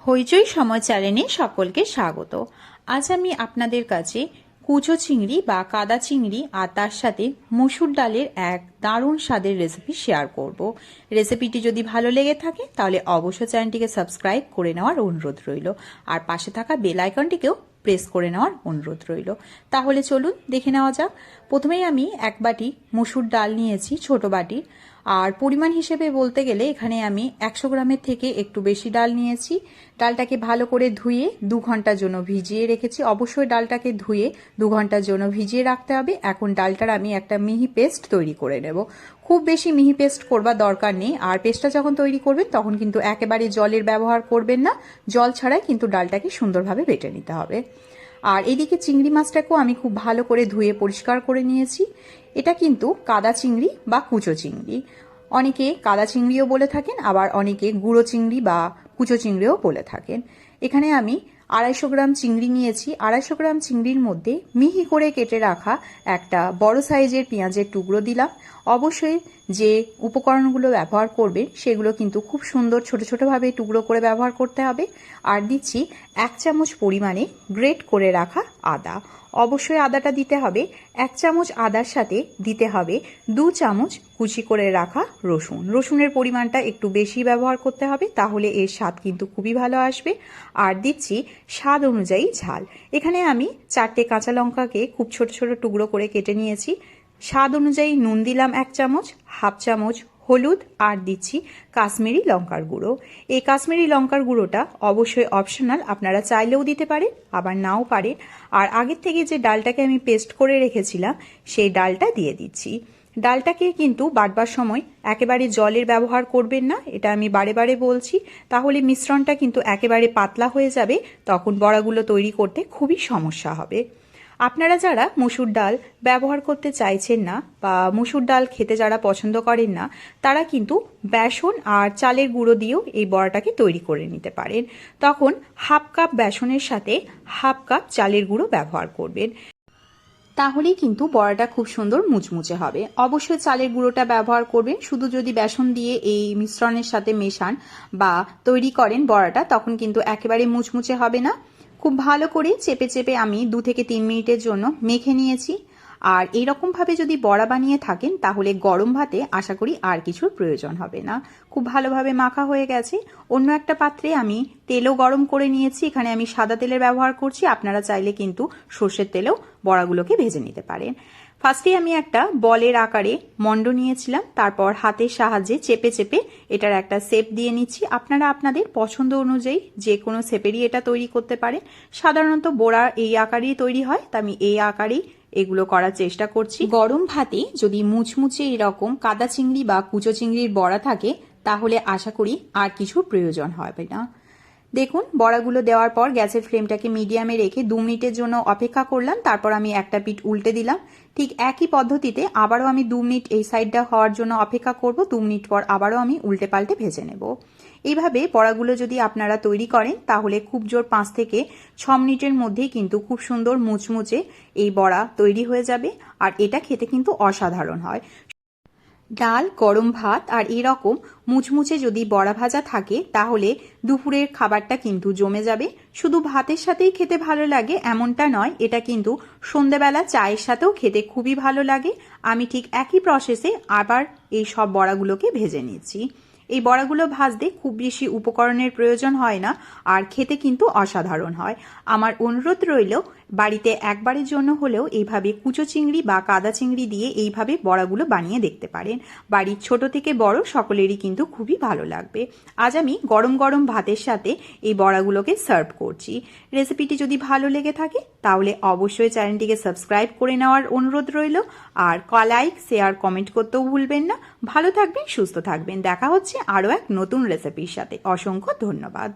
হইচই সময় চ্যানেলে সকলকে স্বাগত। আজ আমি আপনাদের কাছে কুচো চিংড়ি বা কাদা চিংড়ি আর তার সাথে মসুর ডালের এক দারুণ স্বাদের রেসিপি শেয়ার করব। রেসিপিটি যদি ভালো লেগে থাকে তাহলে অবশ্যই চ্যানেলটিকে সাবস্ক্রাইব করে নেওয়ার অনুরোধ রইল, আর পাশে থাকা বেল আইকনটিকেও প্রেস করে নেওয়ার অনুরোধ রইল। তাহলে চলুন দেখে নেওয়া যাক। প্রথমেই আমি এক বাটি মসুর ডাল নিয়েছি, ছোট বাটি। আর পরিমাণ হিসেবে বলতে গেলে এখানে আমি 100 গ্রামের থেকে একটু বেশি ডাল নিয়েছি। ডালটাকে ভালো করে ধুয়ে 2 ঘন্টার জন্য ভিজিয়ে রেখেছি। অবশ্যই ডালটাকে ধুয়ে 2 ঘন্টার জন্য ভিজিয়ে রাখতে হবে। এখন ডালটার আমি একটা মিহি পেস্ট তৈরি করে নেব। খুব বেশি মিহি পেস্ট করবার দরকার নেই। আর পেস্টটা যখন তৈরি করবেন তখন কিন্তু একেবারে জলের ব্যবহার করবেন না, জল ছাড়াই কিন্তু ডালটাকে সুন্দরভাবে বেটে নিতে হবে। আর এদিকে চিংড়ি মাছটাকেও আমি খুব ভালো করে ধুয়ে পরিষ্কার করে নিয়েছি। এটা কিন্তু কাদা চিংড়ি বা কুচো চিংড়ি, অনেকে কাদা চিংড়িও বলে থাকেন, আবার অনেকে গুঁড়ো চিংড়ি বা কুচো চিংড়িও বলে থাকেন। এখানে আমি 250 গ্রাম চিংড়ি নিয়েছি। 250 গ্রাম চিংড়ির মধ্যে মিহি করে কেটে রাখা একটা বড় সাইজের পেঁয়াজের টুকরো দিলাম। অবশ্যই যে উপকরণগুলো ব্যবহার করবেন সেগুলো কিন্তু খুব সুন্দর ছোট ছোটভাবে টুকরো করে ব্যবহার করতে হবে। আর দিচ্ছি 1 চামচ পরিমাণে গ্রেট করে রাখা আদা। অবশ্যই আদাটা দিতে হবে। 1 চামচ আদার সাথে দিতে হবে 2 চামচ কুচি করে রাখা রসুন। রসুনের পরিমাণটা একটু বেশি ব্যবহার করতে হবে, তাহলে এর স্বাদ কিন্তু খুবই ভালো আসবে। আর দিচ্ছি স্বাদ অনুযায়ী ঝাল। এখানে আমি 4টে কাঁচা লঙ্কাকে খুব ছোট ছোট টুকরো করে কেটে নিয়েছি। স্বাদ অনুযায়ী নুন দিলাম 1 চামচ, হাফ চামচ হলুদ, আর দিচ্ছি কাশ্মীরি লঙ্কার গুঁড়ো। এই কাশ্মীরি লঙ্কার গুঁড়োটা অবশ্যই অপশনাল, আপনারা চাইলেও দিতে পারেন আবার নাও পারেন। আর আগের থেকে যে ডালটাকে আমি পেস্ট করে রেখেছিলাম সেই ডালটা দিয়ে দিচ্ছি। ডালটাকে কিন্তু বাটবার সময় একেবারে জলের ব্যবহার করবেন না, এটা আমি বারে বারে বলছি, তাহলে মিশ্রণটা কিন্তু একেবারে পাতলা হয়ে যাবে, তখন বড়াগুলো তৈরি করতে খুবই সমস্যা হবে। আপনারা যারা মসুর ডাল ব্যবহার করতে চাইছেন না বা মসুর ডাল খেতে যারা পছন্দ করেন না, তারা কিন্তু বেসন আর চালের গুঁড়ো দিয়েও এই বড়াটাকে তৈরি করে নিতে পারেন। তখন হাফ কাপ বেসনের সাথে হাফ কাপ চালের গুঁড়ো ব্যবহার করবেন, তাহলেই কিন্তু বড়াটা খুব সুন্দর মুচমুচে হবে। অবশ্যই চালের গুঁড়োটা ব্যবহার করবেন। শুধু যদি বেসন দিয়ে এই মিশ্রণের সাথে মেশান বা তৈরি করেন বড়াটা, তখন কিন্তু একেবারে মুচমুচে হবে না। খুব ভালো করে চেপে চেপে আমি 2 থেকে 3 মিনিটের জন্য মেখে নিয়েছি। আর এইরকমভাবে যদি বড়া বানিয়ে থাকেন তাহলে গরম ভাতে আশা করি আর কিছুর প্রয়োজন হবে না। খুব ভালোভাবে মাখা হয়ে গেছে। অন্য একটা পাত্রে আমি তেলও গরম করে নিয়েছি। এখানে আমি সাদা তেলের ব্যবহার করছি, আপনারা চাইলে কিন্তু সর্ষের তেলেও বড়াগুলোকে ভেজে নিতে পারেন। ফার্স্টে আমি একটা বলের আকারে মণ্ড নিয়েছিলাম, তারপর হাতের সাহায্যে চেপে চেপে এটার একটা শেপ দিয়ে নিচ্ছি। আপনারা আপনাদের পছন্দ অনুযায়ী যে কোনো শেপেরই এটা তৈরি করতে পারেন। সাধারণত বড়া এই আকারেই তৈরি হয়, তা আমি এই আকারেই এগুলো করার চেষ্টা করছি। গরম ভাতে যদি মুচমুচে এরকম কাদা চিংড়ি বা কুচো চিংড়ির বড়া থাকে তাহলে আশা করি আর কিছুর প্রয়োজন হবে না। দেখুন, বড়াগুলো দেওয়ার পর গ্যাসের ফ্লেমটাকে মিডিয়ামে রেখে 2 মিনিটের জন্য অপেক্ষা করলাম। তারপর আমি একটা পিঠ উল্টে দিলাম। ঠিক একই পদ্ধতিতে আবারও আমি 2 মিনিট এই সাইডটা হওয়ার জন্য অপেক্ষা করব। 2 মিনিট পর আবারও আমি উল্টে পাল্টে ভেজে নেব। এইভাবে বড়াগুলো যদি আপনারা তৈরি করেন তাহলে খুব জোর 5 থেকে 6 মিনিটের মধ্যেই কিন্তু খুব সুন্দর মুচমুচে এই বড়া তৈরি হয়ে যাবে। আর এটা খেতে কিন্তু অসাধারণ হয়। ডাল, গরম ভাত আর এরকম মুচমুচে যদি বড়া ভাজা থাকে তাহলে দুপুরের খাবারটা কিন্তু জমে যাবে। শুধু ভাতের সাথেই খেতে ভালো লাগে এমনটা নয়, এটা কিন্তু সন্ধ্যাবেলা চায়ের সাথেও খেতে খুবই ভালো লাগে। আমি ঠিক একই প্রসেসে আবার এই সব বড়াগুলোকে ভেজে নিচ্ছি। এই বড়াগুলো ভাজতে খুব বেশি উপকরণের প্রয়োজন হয় না, আর খেতে কিন্তু অসাধারণ হয়। আমার অনুরোধ রইল, বাড়িতে একবারের জন্য হলেও এইভাবে কুচো চিংড়ি বা কাদা চিংড়ি দিয়ে এইভাবে বড়াগুলো বানিয়ে দেখতে পারেন। বাড়ির ছোট থেকে বড় সকলেরই কিন্তু খুবই ভালো লাগবে। আজ আমি গরম গরম ভাতের সাথে এই বড়াগুলোকে সার্ভ করছি। রেসিপিটি যদি ভালো লেগে থাকে তাহলে অবশ্যই চ্যানেলটিকে সাবস্ক্রাইব করে নেওয়ার অনুরোধ রইল, আর লাইক, শেয়ার, কমেন্ট করতেও ভুলবেন না। ভালো থাকবেন, সুস্থ থাকবেন। দেখা হচ্ছে আরও এক নতুন রেসিপির সাথে। অসংখ্য ধন্যবাদ।